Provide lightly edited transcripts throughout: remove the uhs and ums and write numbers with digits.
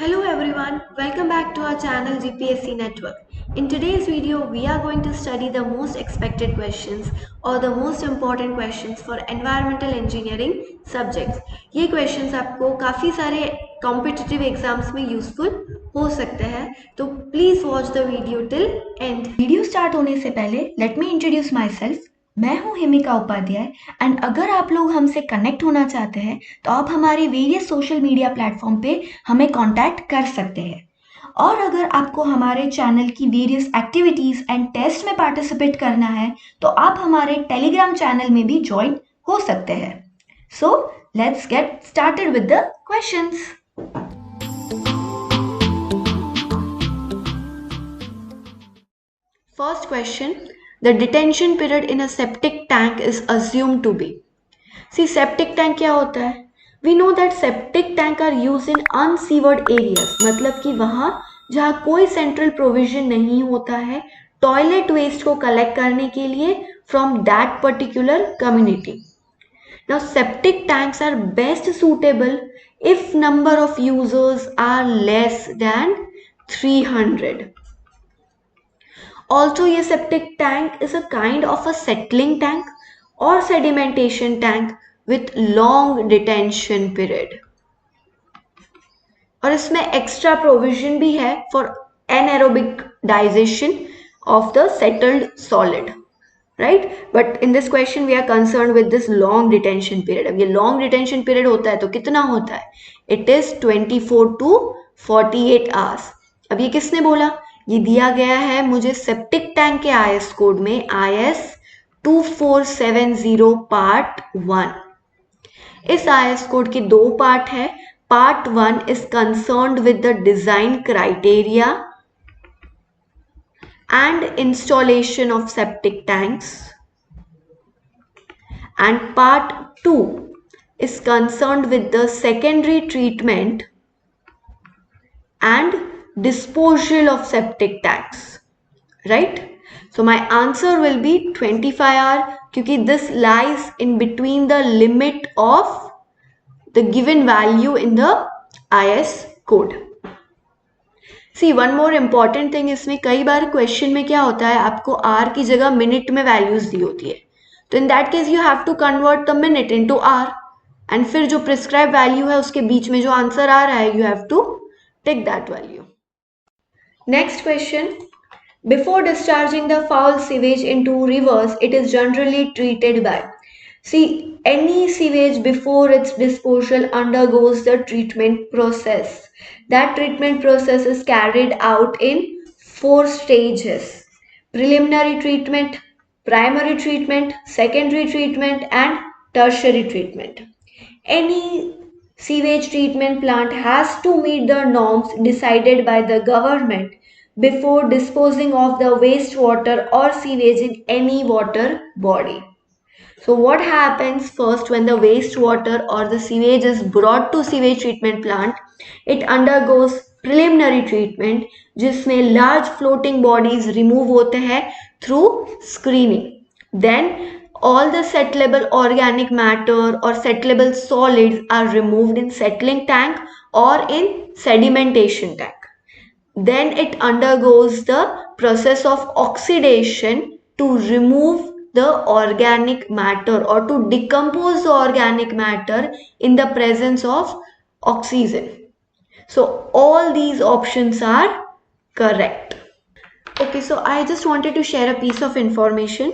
Hello everyone, welcome back to our channel GPSC Network. In today's video, we are going to study the most expected questions or the most important questions for environmental engineering subjects. ये questions आपको काफ़ी सारे competitive exams में useful हो सकते हैं, तो please watch the video till end. Video start होने से पहले let me introduce my self. मैं हूं हिमिका उपाध्याय एंड अगर आप लोग हमसे कनेक्ट होना चाहते हैं तो आप हमारे वेरियस सोशल मीडिया प्लेटफॉर्म पे हमें कांटेक्ट कर सकते हैं। और अगर आपको हमारे चैनल की वेरियस एक्टिविटीज एंड टेस्ट में पार्टिसिपेट करना है तो आप हमारे टेलीग्राम चैनल में भी ज्वाइन हो सकते हैं। So let's get started with the questions. First question, the detention period in a septic tank is assumed to be. See, septic tank क्या होता है? We know that septic tank are used in unsewered areas, मतलब कि वहाँ जहाँ कोई central provision नहीं होता है टॉयलेट वेस्ट को कलेक्ट करने के लिए from that particular community. Now, septic tanks are best suitable if number of users are less than 300. Also, ये septic tank is a kind of a settling tank or sedimentation tank with long detention period. और इसमें extra provision भी है for anaerobic digestion of the settled solid, right? But in this question we are concerned with this long detention period. अब ये long detention period होता है तो कितना होता है? It is 24 to 48 hours. अब ये किसने बोला? ये दिया गया है मुझे सेप्टिक टैंक के IS कोड में IS 2470 पार्ट 1. इस IS कोड के दो पार्ट है. Part 1 is concerned with the design criteria and installation of septic tanks, and part 2 is concerned with the secondary treatment and disposal of septic tanks, right? So my answer will be 25 hour क्योंकि this lies in between the limit of the given value in the IS code. See, one more important thing, इसमें कई बार question में क्या होता है आपको R की जगह मिनट में वैल्यूज दी होती है, तो in that case you have to convert the minute into R and फिर जो प्रिस्क्राइब वैल्यू है उसके बीच में जो आंसर आ रहा है you have to take that value. Next question, before discharging the foul sewage into rivers, it is generally treated by. See, any sewage before its disposal undergoes the treatment process. That treatment process is carried out in 4 stages: preliminary treatment, primary treatment, secondary treatment, and tertiary treatment. Any sewage treatment plant has to meet the norms decided by the government before disposing of the wastewater or sewage in any water body. So what happens first when the wastewater or the sewage is brought to sewage treatment plant? It undergoes preliminary treatment जिसमें large floating bodies remove होते हैं through screening. Then all the settleable organic matter or settleable solids are removed in settling tank or in sedimentation tank. Then it undergoes the process of oxidation to remove the organic matter or to decompose the organic matter in the presence of oxygen. So all these options are correct. Okay, so I just wanted to share a piece of information.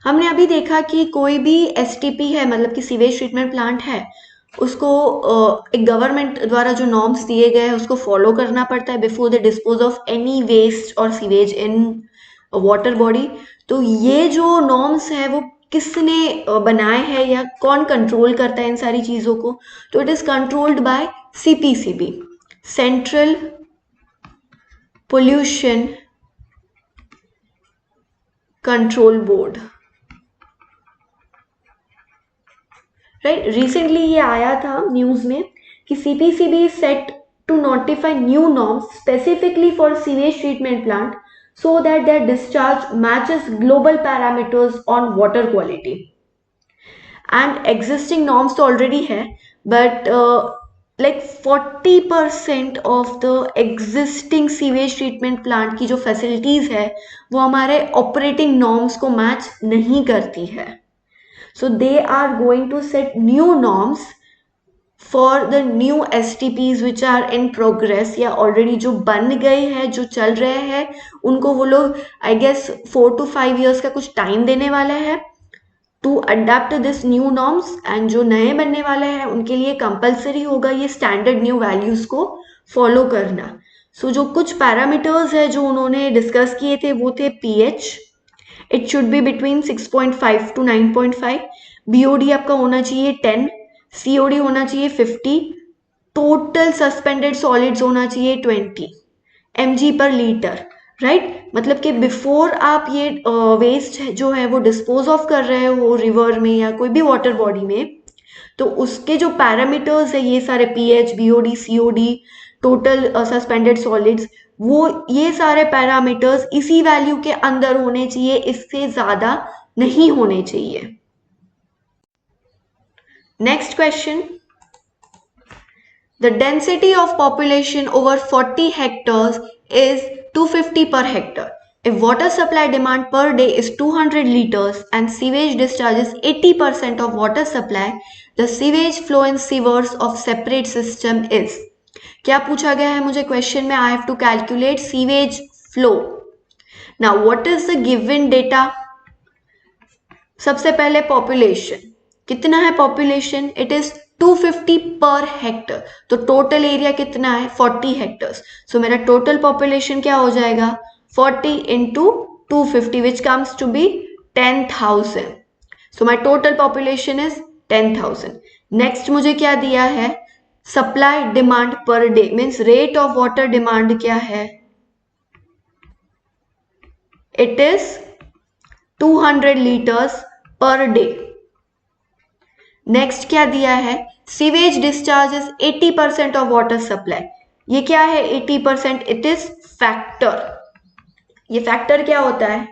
हमने अभी देखा कि कोई भी STP है, मतलब कि sewage treatment plant है, उसको एक गवर्नमेंट द्वारा जो नॉर्म्स दिए गए हैं उसको फॉलो करना पड़ता है before the dispose of any waste और सीवेज इन वाटर बॉडी. तो ये जो नॉर्म्स है वो किसने बनाए हैं या कौन कंट्रोल करता है इन सारी चीज़ों को? तो it is controlled by CPCB, central pollution control board, right. Recently ये आया था न्यूज में कि CPCB is set to notify new norms specifically for sewage treatment plant so that their discharge matches global parameters on water quality. And existing norms तो already है, but like 40% of the existing sewage treatment plant की जो facilities है वो हमारे operating norms को match नहीं करती है. So they are going to set new norms for the new STPs which are in progress, या ऑलरेडी जो बन गए हैं, जो चल रहे हैं, उनको वो लोग आई गेस 4 to 5 years का कुछ टाइम देने वाले हैं to adapt this new norms. And जो नए बनने वाले हैं उनके लिए कंपल्सरी होगा ये स्टैंडर्ड न्यू वैल्यूज को फॉलो करना. सो जो कुछ पैरामीटर्स है जो उन्होंने डिस्कस किए थे वो थे pH, it should be between 6.5 to 9.5, BOD आपका होना चाहिए 10, COD होना चाहिए 50, टोटल सस्पेंडेड सॉलिड्स होना चाहिए 20 mg पर लीटर. राइट, मतलब कि बिफोर आप ये वेस्ट जो है वो डिस्पोज ऑफ कर रहे हो रिवर में या कोई भी वाटर बॉडी में, तो उसके जो पैरामीटर्स है ये सारे pH, BOD, COD, total suspended solids, वो ये सारे पैरामीटर्स इसी वैल्यू के अंदर होने चाहिए, इससे ज्यादा नहीं होने चाहिए. Next question, the density of population over 40 hectares is 250 per hectare. If water supply demand per day is 200 liters and sewage discharges 80% of water supply, the sewage flow in sewers of separate system is. क्या पूछा गया है मुझे question में? I have to calculate sewage flow. Now what is the given data? सबसे पहले population, कितना है population? It is 250 per hectare. तो टोटल एरिया कितना है? 40 हेक्टर्स. सो मेरा टोटल पॉपुलेशन क्या हो जाएगा? 40 into 250 which comes to be 10,000. So my total population is 10,000. Next मुझे क्या दिया है? Supply demand per day, means rate of water demand क्या है? It is 200 litres per day. Next क्या दिया है? Sewage discharges 80% of water supply. ये क्या है 80%? It is factor. ये फैक्टर क्या होता है?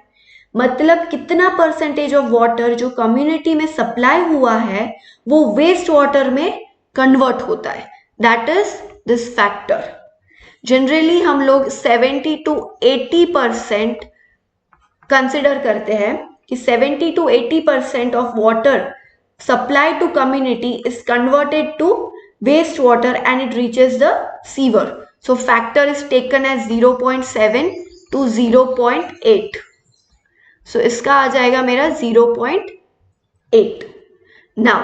मतलब कितना परसेंटेज ऑफ वाटर जो कम्युनिटी में सप्लाई हुआ है वो वेस्ट वाटर में कन्वर्ट होता है, that is this factor. Generally हम लोग 70 to 80% कंसिडर करते हैं कि 70 to 80% of water supply to community is converted to wastewater and it reaches the sewer. So factor is taken as 0.7 to 0.8. So इसका आ जाएगा मेरा 0.8. Now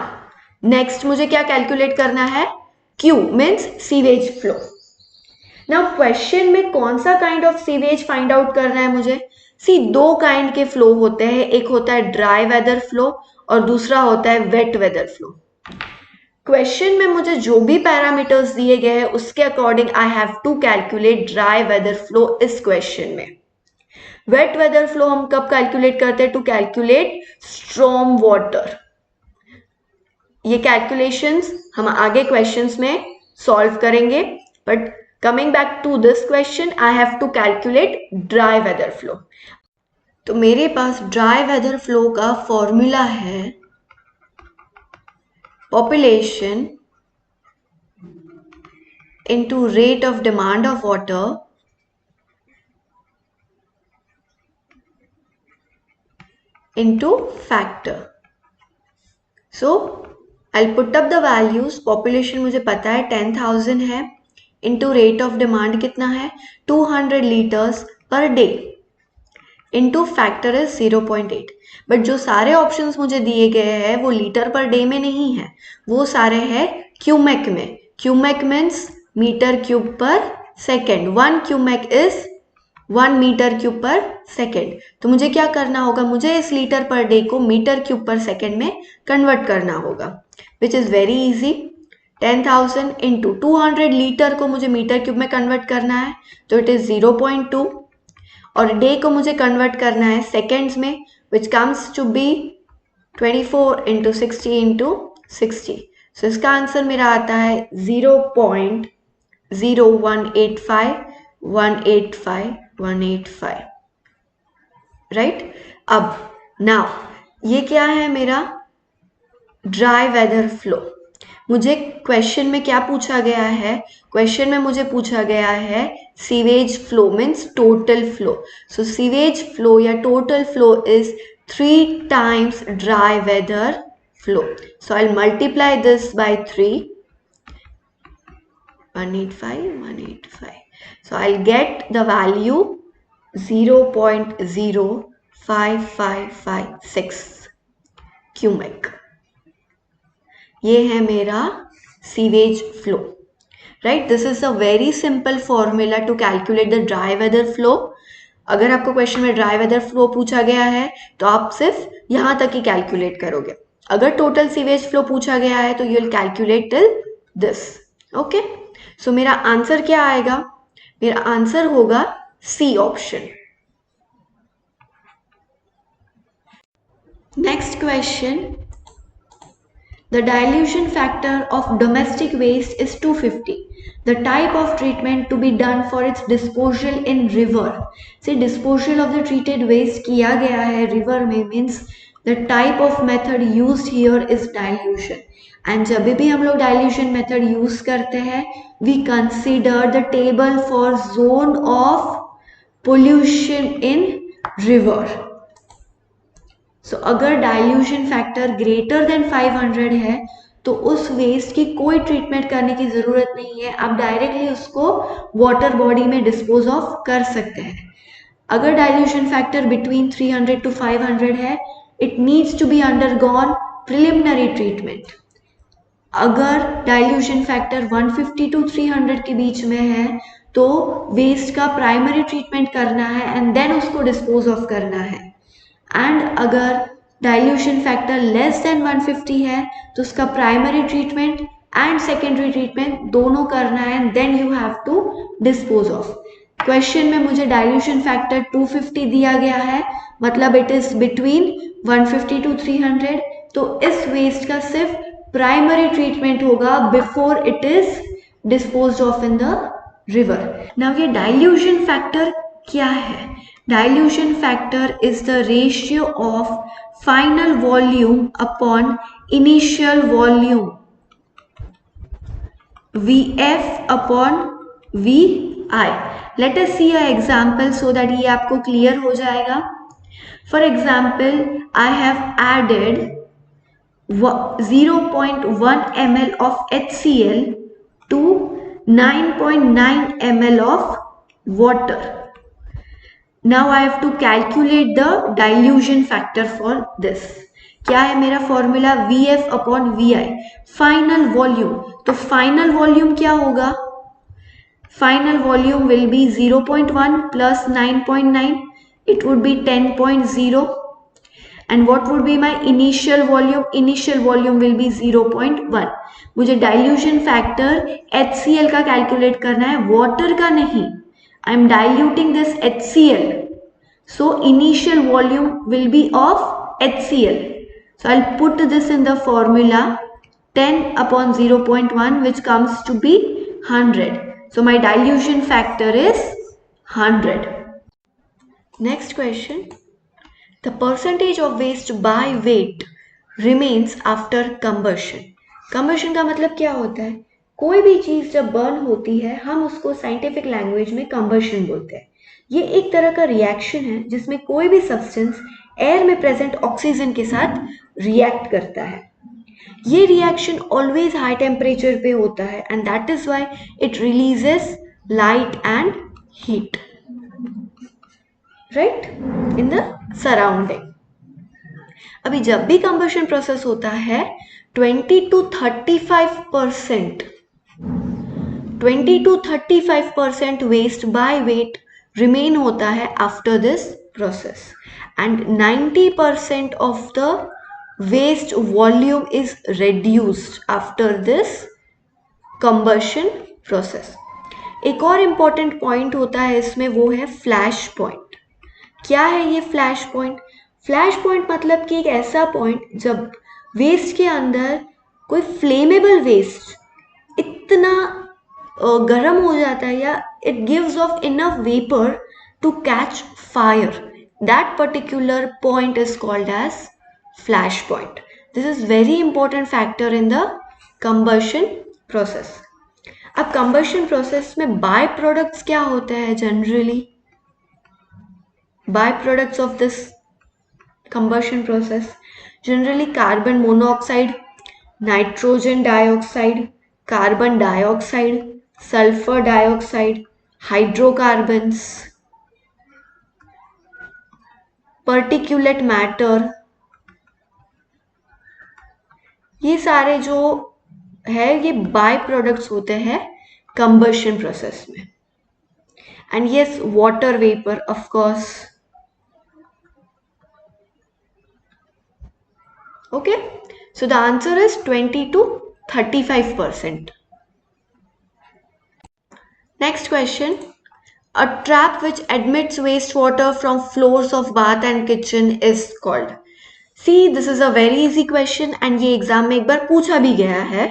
next मुझे क्या कैलकुलेट करना है? Q means sewage flow. Now question में कौन सा kind of sewage find out करना है मुझे? सी, दो काइंड के फ्लो होते हैं, एक होता है ड्राई वेदर फ्लो और दूसरा होता है वेट वेदर फ्लो. क्वेश्चन में मुझे जो भी पैरामीटर्स दिए गए हैं उसके according I have to calculate dry weather flow इस क्वेश्चन में. वेट वेदर फ्लो हम कब कैलकुलेट करते हैं? To calculate storm water. ये कैलकुलेशंस हम आगे क्वेश्चंस में सॉल्व करेंगे, but coming back to this question I have to calculate dry weather flow. तो मेरे पास ड्राई वेदर फ्लो का फॉर्मूला है population into rate of demand of water into factor. So I put up the values. Population मुझे पता है 10,000 है, into rate of demand कितना है? 200 litres per day, into factor is 0.8. But जो सारे ऑप्शंस मुझे दिए गए हैं वो लीटर पर डे में नहीं है, वो सारे हैं क्यूमेक में. Cumec means metre cube per second. 1 cumec is 1 metre cube per second. तो मुझे क्या करना होगा? मुझे इस लीटर पर डे को मीटर क्यूब पर सेकेंड में कन्वर्ट करना होगा, which is very easy. 10,000 into 200 litre को मुझे मीटर क्यूब में कन्वर्ट करना है, तो इट इज 0.2. और डे को मुझे कन्वर्ट करना है सेकेंड्स में, which comes to be 24 into 60 into 60. So इसका आंसर मेरा आता है 0.0185185 राइट. अब नाउ ये क्या है? मेरा ड्राई वेदर फ्लो. मुझे क्वेश्चन में क्या पूछा गया है? क्वेश्चन में मुझे पूछा गया है sewage flow means total flow. So sewage flow या total flow is 3 times dry weather flow. So I'll multiply this by 3. 185, 185. So I'll get the value 0.05556 cubic. ये है मेरा sewage flow. Right, this is a very simple formula to calculate the dry weather flow. अगर आपको question में dry weather flow पूछा गया है तो आप सिर्फ यहां तक ही कैलकुलेट करोगे. अगर टोटल सीवेज फ्लो पूछा गया है तो you will calculate till this. Okay, so मेरा आंसर क्या आएगा? मेरा आंसर होगा C option. Next question. The dilution factor of domestic waste is 250. The type of treatment to be done for its disposal in river. See, disposal of the treated waste किया गया है river में means the type of method used here is dilution. And जब भी हम लोग dilution method use करते हैं, we consider the table for zone of pollution in river. सो अगर डाइल्यूशन फैक्टर ग्रेटर देन 500 है तो उस वेस्ट की कोई ट्रीटमेंट करने की ज़रूरत नहीं है. आप डायरेक्टली उसको वाटर बॉडी में डिस्पोज ऑफ कर सकते हैं. अगर डाइल्यूशन फैक्टर बिटवीन 300 to 500 है, it needs to be undergone preliminary treatment. अगर डाइल्यूशन फैक्टर 150 to 300 के बीच में है तो वेस्ट का प्राइमरी ट्रीटमेंट करना है एंड देन उसको डिस्पोज ऑफ करना है. एंड अगर डाइल्यूशन फैक्टर लेस देन 150 है तो उसका primary treatment and secondary treatment दोनों करना है and then you have to dispose of. Question में मुझे डाइल्यूशन फैक्टर 250 दिया गया है, मतलब इट इज बिटवीन 150 to 300. तो इस वेस्ट का सिर्फ प्राइमरी ट्रीटमेंट होगा before it is dispose of in the river. Now ये डाइल्यूशन फैक्टर क्या है? Dilution factor is the ratio of final volume upon initial volume, VF upon VI. Let us see an example so that ये आपको clear हो जाएगा. For example, I have added 0.1 ml of HCl to 9.9 ml of water. Now I have to calculate the dilution factor for this. क्या है मेरा formula? VF upon VI, final volume. तो final volume क्या होगा? Final volume will be 0.1 plus 9.9. It would be 10.0. And what would be my initial volume? Initial volume will be 0.1. मुझे dilution factor HCl का calculate करना है, water का नहीं. I am diluting this HCl. So initial volume will be of HCl. So I'll put this in the formula 10 upon 0.1 which comes to be 100. So my dilution factor is 100. Next question. The percentage of waste by weight remains after combustion. Combustion का मतलब क्या होता है? कोई भी चीज जब burn होती है हम उसको साइंटिफिक लैंग्वेज में कंबशन बोलते हैं. ये एक तरह का रिएक्शन है जिसमें कोई भी सब्सटेंस एयर में प्रेजेंट ऑक्सीजन के साथ रिएक्ट करता है. ये रिएक्शन ऑलवेज हाई टेम्परेचर पे होता है and that is why it releases light and heat, right, in the surrounding. अभी जब भी कंबशन प्रोसेस होता है 20 to 35% waste by weight remain होता है after this process and 90% of the waste volume is reduced after this combustion process. एक और important point होता है इसमें, वो है फ्लैश पॉइंट. क्या है ये फ्लैश पॉइंट? फ्लैश पॉइंट मतलब कि एक ऐसा पॉइंट जब वेस्ट के अंदर कोई फ्लेमेबल वेस्ट इतना गर्म हो जाता है या it gives off enough vapour to catch fire, that particular point is called as flash point. This is very important factor in the combustion process. अब कंबशन प्रोसेस में बाय प्रोडक्ट्स क्या होते हैं जनरली? By products of this combustion process generally carbon monoxide, nitrogen dioxide, carbon dioxide, sulphur dioxide, hydrocarbons, particulate matter, ये सारे जो है ये बाय प्रोडक्ट्स होते हैं कंबशन प्रोसेस में। And yes, water vapour of course. Okay, so the answer is 20 to 35%. Next question. A trap which admits wastewater from floors of bath and kitchen is called. See, this is a very easy question and ये exam में एक बार पूछा भी गया है।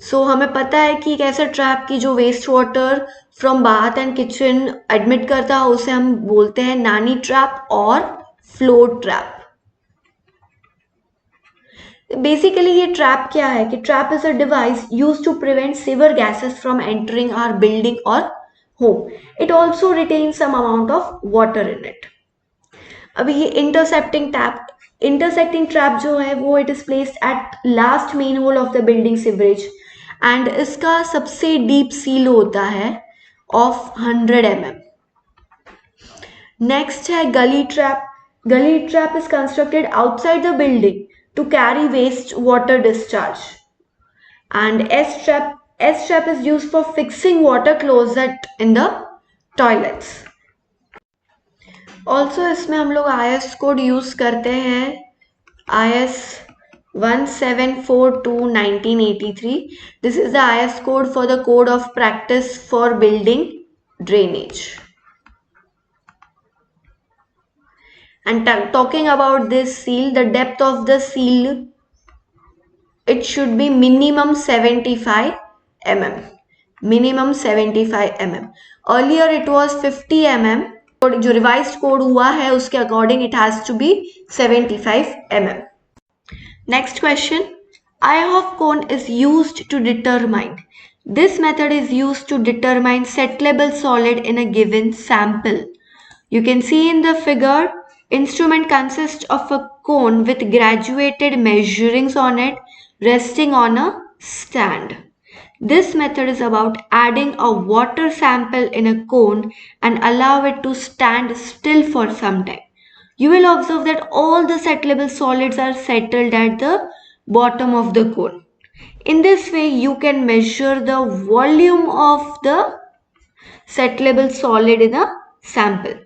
सो हमें पता है कि एक ऐसा ट्रैप की जो waste water from bath and kitchen admit करता है उसे हम बोलते हैं नानी ट्रैप और फ्लोर ट्रैप। बेसिकली ये ट्रैप क्या है कि trap is a device used to prevent sewer gases from entering our building और home. It also retain some amount of water in it. अभी ये इंटरसेप्टिंग ट्रैप जो है वो it is placed at last manhole of the building sewerage and इसका सबसे deep seal होता है ऑफ 100 mm। नेक्स्ट है गली ट्रैप। गली trap is constructed outside the building to carry waste water discharge. And S trap is used for fixing water closet in the toilets. Also इसमें हम लोग IS कोड यूज करते हैं, IS 1742/1983. This is the IS code for the code of practice for building drainage. And talking about this seal, the depth of the seal, it should be minimum 75 mm. Minimum 75 mm. Earlier it was 50 mm. जो revised code हुआ है उसके according it has to be 75 mm. Next question. Eye of cone is used to determine. This method is used to determine settleable solid in a given sample. You can see in the figure, instrument consists of a cone with graduated measurings on it resting on a stand. This method is about adding a water sample in a cone and allow it to stand still for some time. You will observe that all the settleable solids are settled at the bottom of the cone. In this way, you can measure the volume of the settleable solid in a sample.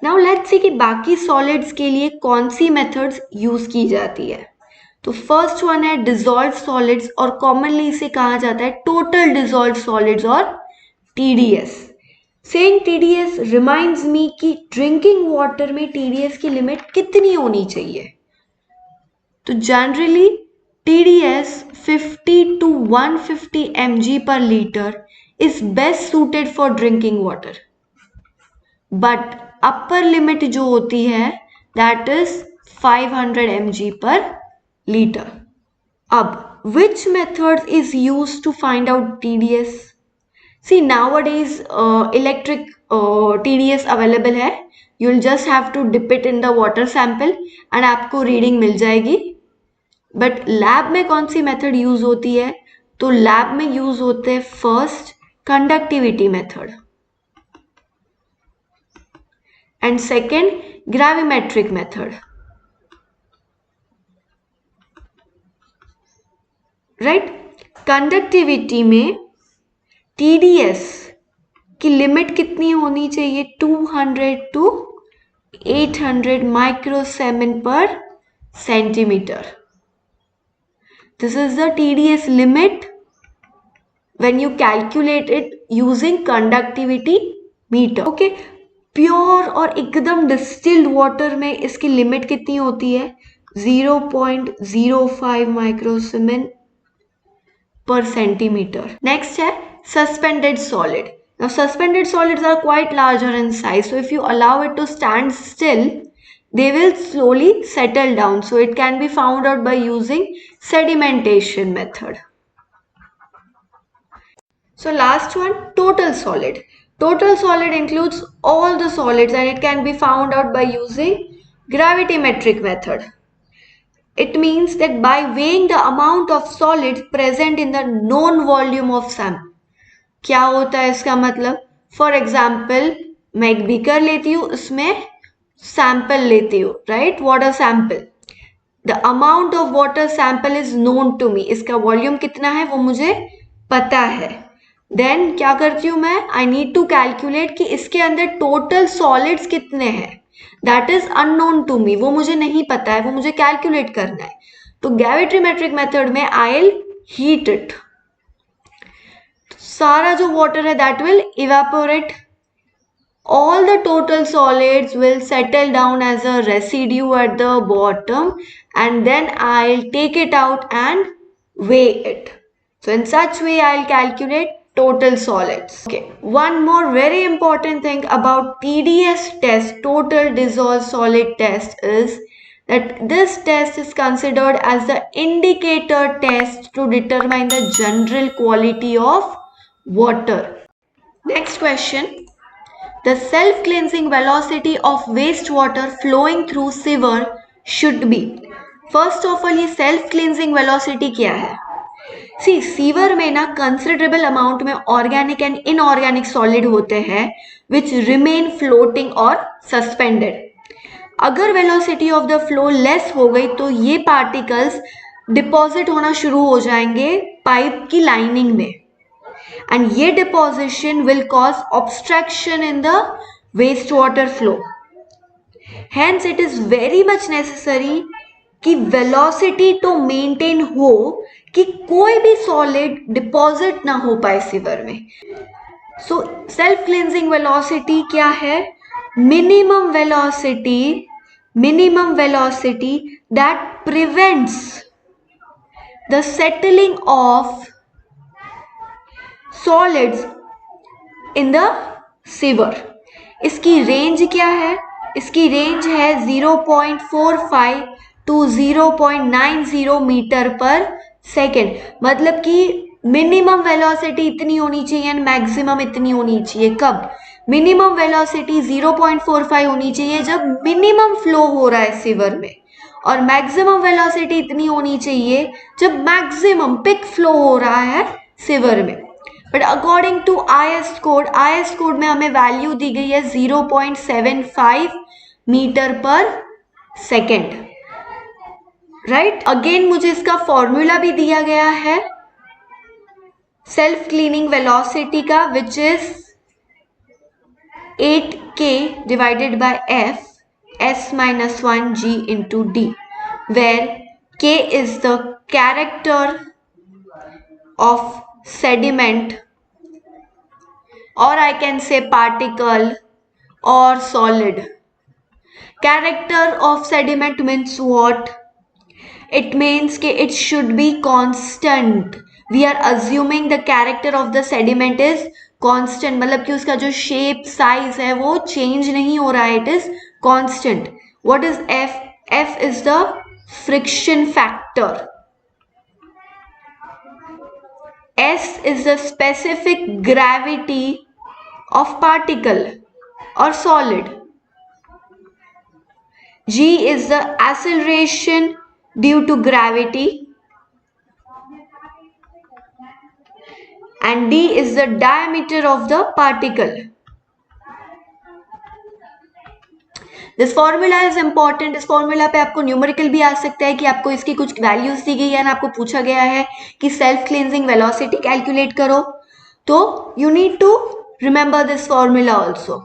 Now let's see कि बाकी solids के लिए कौन सी methods use की जाती है। तो first one है डिसॉल्व सॉलिड्स और कॉमनली इसे कहा जाता है टोटल डिसॉल्व सॉलिड्स और TDS। Saying TDS reminds me कि ड्रिंकिंग वाटर में TDS की लिमिट कितनी होनी चाहिए। तो generally TDS 50 to 150 mg per liter is best suited for drinking water. But upper limit जो होती है that is 500 mg per liter. अब which method is used to find out TDS? See, nowadays electric TDS available है. You'll just have to dip it in the water sample and आपको reading मिल जाएगी. But lab में कौन सी method use होती है? तो lab में यूज होते हैं first conductivity method and second gravimetric method. Right? Conductivity में TDS की लिमिट कितनी होनी चाहिए? 200 to 800 microsemen per centimeter. This is the TDS limit when you calculate it using conductivity meter. Okay? Pure और एकदम डिस्टिल्ड वाटर में इसकी limit कितनी होती है? 0.05 माइक्रोसीमेन per centimeter. Next है suspended solid. Now suspended solids are quite larger in size, so if you allow it to stand still, they will slowly settle down. So it can be found out by using sedimentation method. So last one, total solid. Total solid includes all the solids and it can be found out by using gravimetric method. It means that by weighing the amount of solids present in the known volume of sample. क्या होता है इसका मतलब? For example मैं एक beaker लेती हूँ, उसमें सैंपल लेती हूँ, right, water sample. The amount of water sample is known to me. इसका वॉल्यूम कितना है वो मुझे पता है. देन क्या करती हूँ मैं? आई नीड टू कैलकुलेट कि इसके अंदर टोटल सॉलिड्स कितने हैं. That is unknown to me, वो मुझे नहीं पता है, वो मुझे कैलकुलेट करना है. तो ग्रेविमेट्रिक मेथड में आई विल हीट इट. सारा जो वाटर है that will evaporate. All the total solids will settle down as a residue at the bottom and then I'll take it out and weigh it. So in such way I'll calculate total solids. Okay, one more very important thing about TDS test, total dissolved solid test, is that this test is considered as the indicator test to determine the general quality of water. Next question. The self-cleansing velocity of wastewater flowing through sewer should be. First of all, ये self-cleansing velocity क्या है? See, sewer में ना considerable amount में organic and inorganic solid होते हैं which remain floating or suspended. अगर velocity of the flow less हो गई तो ये particles deposit होना शुरू हो जाएंगे pipe की lining में. And ये deposition will cause obstruction in the wastewater flow. Hence it is very much necessary कि velocity तो maintain हो कि कोई भी solid deposit ना हो पाए sewer में. So self cleansing velocity क्या है? Minimum velocity that prevents the settling of solids in the sewer. इसकी रेंज क्या है? इसकी रेंज है 0.45 to 0.90 मीटर पर सेकेंड. मतलब कि मिनिमम वेलोसिटी इतनी होनी चाहिए एंड मैक्सिमम इतनी होनी चाहिए. कब? मिनिमम वेलोसिटी 0.45 होनी चाहिए जब मिनिमम फ्लो हो रहा है सीवर में, और मैक्सिमम वेलोसिटी इतनी होनी चाहिए जब मैक्सिमम पिक फ्लो हो रहा है सीवर में. But according to IS code में हमें वैल्यू दी गई है 0.75 मीटर पर सेकेंड, राइट. अगेन मुझे इसका फॉर्मूला भी दिया गया है सेल्फ क्लीनिंग वेलोसिटी का, which is 8K divided by F S-1G into D, where K is the character of sediment, or I can say particle or solid. Character of sediment means what? It means कि it should be constant. We are assuming the character of the sediment is constant. मतलब कि उसका जो shape, size है वो change नहीं हो रहा है. It is constant. What is F? F is the friction factor. S is the specific gravity of particle or solid. G is the acceleration due to gravity, and D is the diameter of the particle. This formula is important. इस formula पे आपको numerical भी आ सकता है कि आपको इसकी कुछ वैल्यूज दी गई है ना, आपको पूछा गया है कि सेल्फ क्लींजिंग वेलोसिटी कैलकुलेट करो, तो you need to remember this formula also.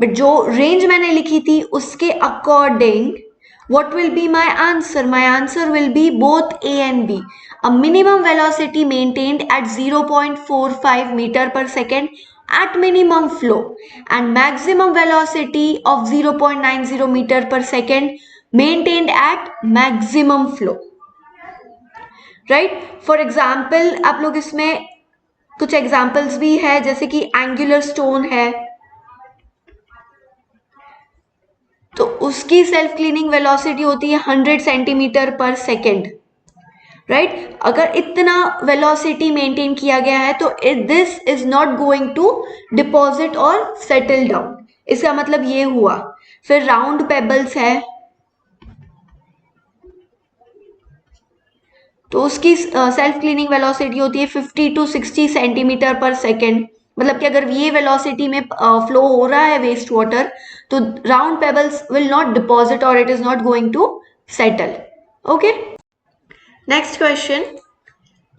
But जो रेंज मैंने लिखी थी उसके according what will be my answer? My answer will be both A and B. A minimum velocity maintained at 0.45 meter per second at minimum flow, and maximum velocity of 0.90 meter per second maintained at maximum flow. Right? For example, आप लोग इसमें कुछ examples भी है, जैसे कि angular stone है, तो उसकी सेल्फ क्लीनिंग वेलोसिटी होती है 100 सेंटीमीटर पर सेकेंड. राइट अगर इतना वेलोसिटी मेंटेन किया गया है तो this is not going to deposit और सेटल डाउन, इसका मतलब ये हुआ। फिर राउंड पेबल्स है तो उसकी सेल्फ क्लीनिंग वेलोसिटी होती है 50 to 60 सेंटीमीटर पर सेकेंड, मतलब कि अगर ये वेलोसिटी में फ्लो हो रहा है वेस्ट वाटर तो round pebbles will not deposit और it is not going to settle. Okay, next question,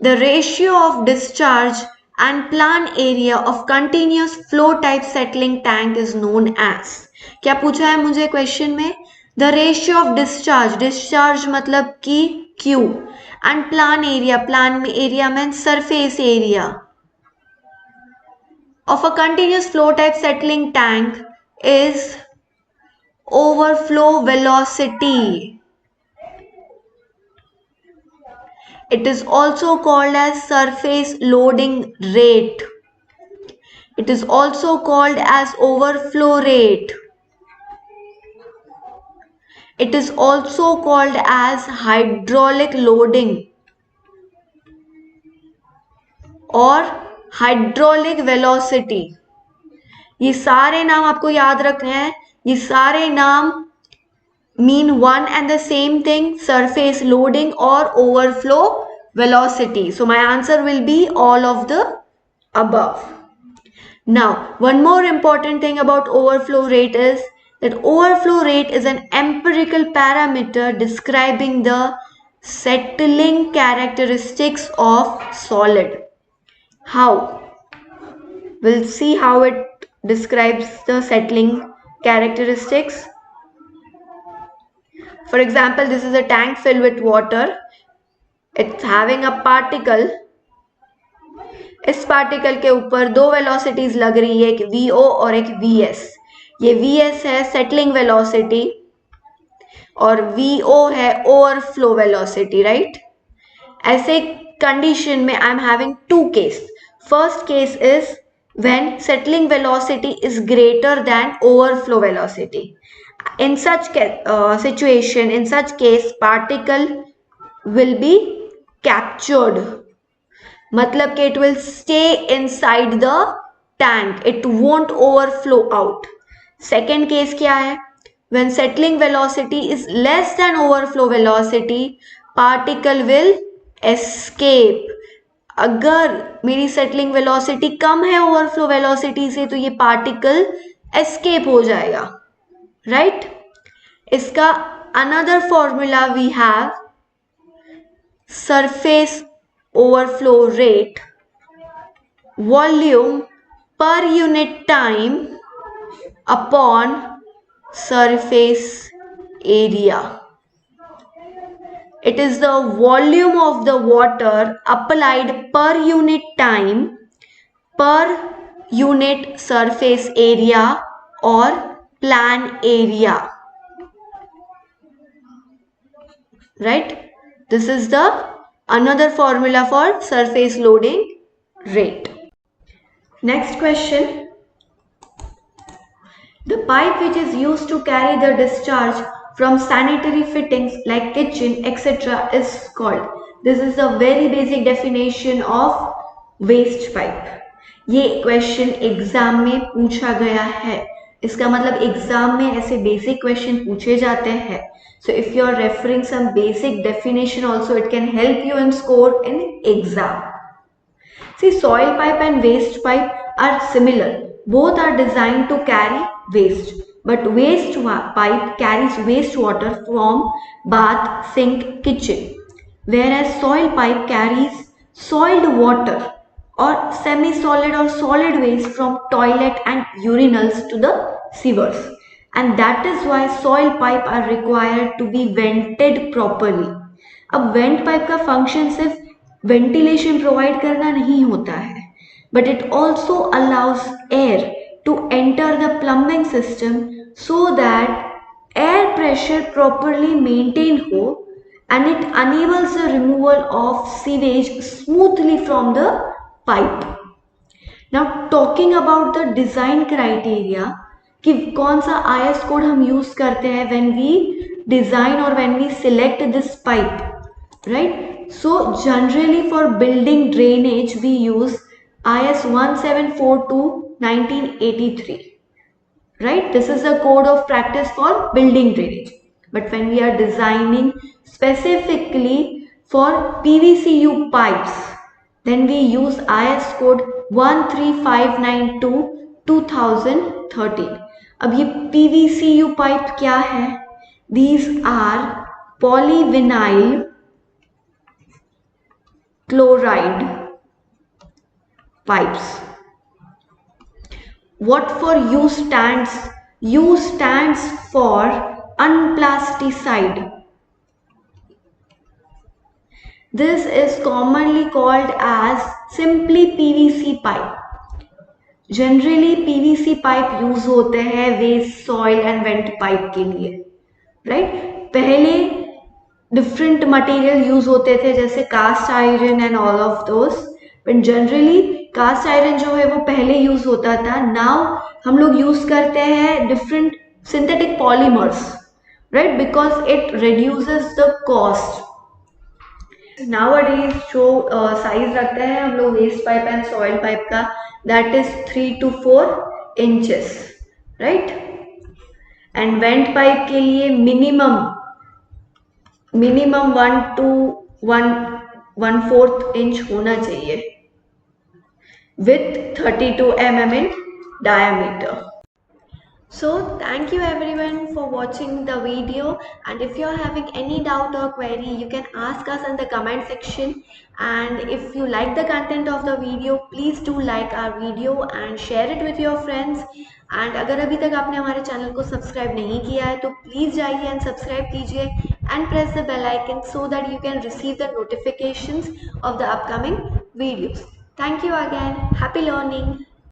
the ratio of discharge and plan area of continuous flow type settling tank is known as। क्या पूछा है मुझे question में, the ratio of discharge, discharge मतलब कि Q, and plan area, plan में area में surface area of a continuous flow type settling tank is overflow velocity। It is also called as surface loading rate. It is also called as overflow rate. It is also called as hydraulic loading और hydraulic velocity। ये सारे नाम आपको याद रखने हैं, ये सारे नाम mean one and the same thing, surface loading or overflow velocity. So my answer will be all of the above. Now one more important thing about overflow rate is that overflow rate is an empirical parameter describing the settling characteristics of solid. How? We'll see how it describes the settling characteristics. For example, this is a tank filled with water. It's having a particle. इस particle के ऊपर दो velocities लग रही है, एक VO और एक VS। ये VS है सेटलिंग वेलोसिटी और VO है ओवरफ्लो वेलोसिटी, राइट। ऐसे कंडीशन में I am having two case. First case is when settling velocity is greater than overflow velocity. In such situation, in such case, particle will be captured, मतलब कि it will stay inside the tank, it won't overflow out. Second case क्या है, when settling velocity is less than overflow velocity, particle will escape. अगर मेरी settling velocity कम है overflow velocity से तो ये पार्टिकल एस्केप हो जाएगा, राइट। इसका another formula we have surface overflow rate volume per unit time upon surface area. It is the volume of the water applied per unit time per unit surface area or plan area, right? This is the another formula for surface loading rate. Next question. The pipe which is used to carry the discharge from sanitary fittings like kitchen etc. is called. This is a very basic definition of waste pipe. ये question exam में पूछा गया है, इसका मतलब exam में ऐसे basic question पूछे जाते हैं. So if you are referring some basic definition also, it can help you in score in exam. See, soil pipe and waste pipe are similar. Both are designed to carry waste. But waste pipe carries wastewater from bath, sink, kitchen, whereas soil pipe carries soiled water or semi-solid or solid waste from toilet and urinals to the sewers, and that is why soil pipe are required to be vented properly. अब vent pipe का function सिर्फ ventilation provide करना नहीं होता है, but it also allows air to enter the plumbing system so that air pressure properly maintained हो, and it enables the removal of sewage smoothly from the pipe. Now talking about the design criteria कि कौन सा IS code हम use करते हैं when we design or when we select this pipe, right? So generally for building drainage, we use IS 1742/1983. Right? This is a code of practice for building drainage. But when we are designing specifically for PVCU pipes, then we use IS code 13592/2013. अब ये PVCU pipe क्या है? These are polyvinyl chloride pipes. What for U stands? U stands for unplasticide. This is commonly called as simply PVC pipe. Generally PVC pipe use होते हैं waste, soil and vent pipe के लिए, right? पहले different material use होते थे जैसे cast iron and all of those, but generally cast iron जो है वो पहले use होता था. Now हम लोग use करते हैं different synthetic polymers, right? Because it reduces the cost. Nowadays जो size रखते हैं हम लोग waste pipe and soil pipe का, that is 3 to 4 inches, right? And vent pipe के लिए minimum 1 to 1/4 inch होना चाहिए with 32 mm in diameter. So thank you everyone for watching the video, and if you are having any doubt or query, you can ask us in the comment section. And if you like the content of the video, please do like our video and share it with your friends. And अगर अभी तक आपने हमारे channel को subscribe नहीं किया है तो प्लीज़ जाइए एंड सब्सक्राइब कीजिए and press the bell icon so that you can receive the notifications of the upcoming videos. Thank you again. Happy learning.